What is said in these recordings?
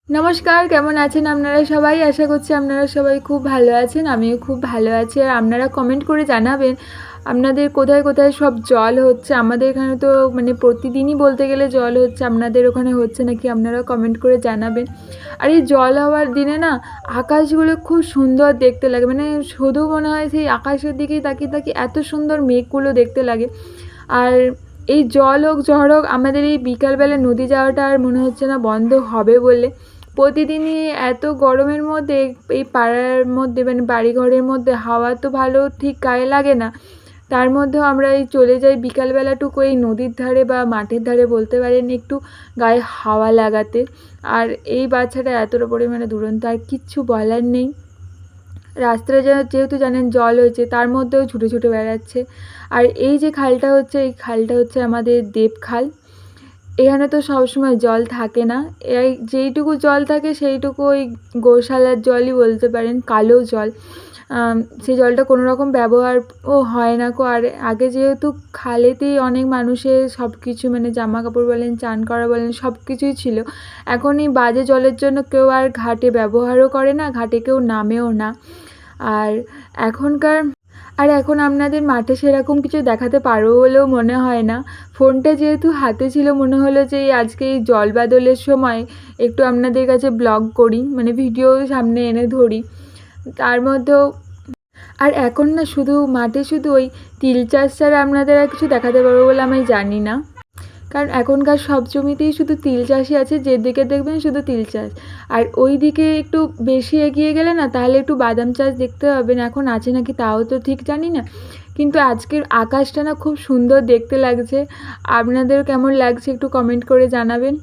নমস্কার, কেমন আছেন আপনারা সবাই? আশা করছি আপনারা সবাই খুব ভালো আছেন। আমিও খুব ভালো আছি। আর আপনারা কমেন্ট করে জানাবেন আপনাদের কোথায় কোথায় সব জল হচ্ছে। আমাদের এখানে তো মানে প্রতিদিনই বলতে গেলে জল হচ্ছে। আপনাদের ওখানে হচ্ছে নাকি আপনারা কমেন্ট করে জানাবেন। আর এই জল হওয়ার দিনে না আকাশগুলো খুব সুন্দর দেখতে লাগে, মানে শুধু মনে হয় সেই আকাশের দিকেই তাকিয়ে তাকিয়ে এত সুন্দর মেঘগুলো দেখতে লাগে। আর এই জল হোক ঝড় হোক, আমাদের এই বিকালবেলা নদী যাওয়াটা আর মনে হচ্ছে না বন্ধ হবে বলে। প্রতিদিনই এত গরমের মধ্যে এই পাড়ার মধ্যে মানে বাড়িঘরের মধ্যে হাওয়া তো ভালো ঠিক গায়ে লাগে না, তার মধ্যেও আমরা এই চলে যাই বিকালবেলাটুকু এই নদীর ধারে বা মাঠের ধারে বলতে পারেন একটু গায়ে হাওয়া লাগাতে। আর এই বাচ্চাটা এতটা পরিমাণে দুরন্ত, আর কিচ্ছু বলার নেই। রাস্তায় যেহেতু জানেন জল হয়েছে, তার মধ্যেও ছুটে ছুটে বেড়াচ্ছে। আর এই যে খালটা হচ্ছে, এই খালটা হচ্ছে আমাদের দেবখাল। এখানে তো সবসময় জল থাকে না, এই যেইটুকু জল থাকে সেইটুকু ওই গোশালার জলই বলতে পারেন, কালো জল। সেই জলটা কোনো রকম ব্যবহারও হয় না। আর আগে যেহেতু খালেতেই অনেক মানুষের সব কিছু মানে জামা কাপড় বলেন, চান করা বলেন, সব কিছুই ছিল। এখন এই বাজে জলের জন্য কেউ আর ঘাটে ব্যবহারও করে না, ঘাটে কেউ নামেও না। আর এখনকার আর এখন আপনাদের মাঠে সেরকম কিছু দেখাতে পারবো বলেও মনে হয় না। ফোনটা যেহেতু হাতে ছিল, মনে হলো যে আজকে এই জল বাদলের সময় একটু আপনাদের কাছে ব্লগ করি, মানে ভিডিও সামনে এনে ধরি। তার মধ্যেও আর এখন না শুধু মাঠে শুধু ওই তিল চাষ ছাড়া আপনাদের আর কিছু দেখাতে পারবো বলে আমি জানি না। কারণ এখনকার সব জমিতেই শুধু তিল চাষই আছে, যেদিকে দেখবেন শুধু তিল চাষ। আর ওই দিকে একটু বেশি এগিয়ে গেলে না তাহলে একটু বাদাম চাষ দেখতে পাবেন, এখন আছে নাকি তাও তো ঠিক জানি না। কিন্তু আজকের আকাশটা না খুব সুন্দর দেখতে লাগছে। আপনাদের কেমন লাগছে একটু কমেন্ট করে জানাবেন।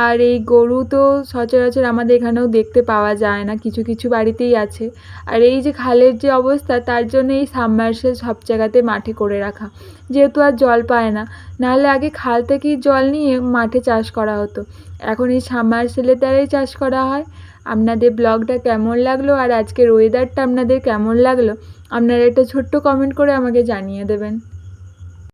আর এই গরু তো সচরাচর আমাদের এখানেও দেখতে পাওয়া যায় না, কিছু কিছু বাড়িতেই আছে। আর এই যে খালের যে অবস্থা, তার জন্য এই সাবমার্সেল সব জায়গাতে মাঠে করে রাখা, যেহেতু আর জল পায় না। নাহলে আগে খাল থেকেই জল নিয়ে মাঠে চাষ করা হতো, এখন এই সাবমার্সেলের দ্বারাই চাষ করা হয়। আপনাদের ব্লগটা কেমন লাগলো আর আজকের ওয়েদারটা আপনাদের কেমন লাগলো, আপনারা একটা ছোট্ট কমেন্ট করে আমাকে জানিয়ে দেবেন।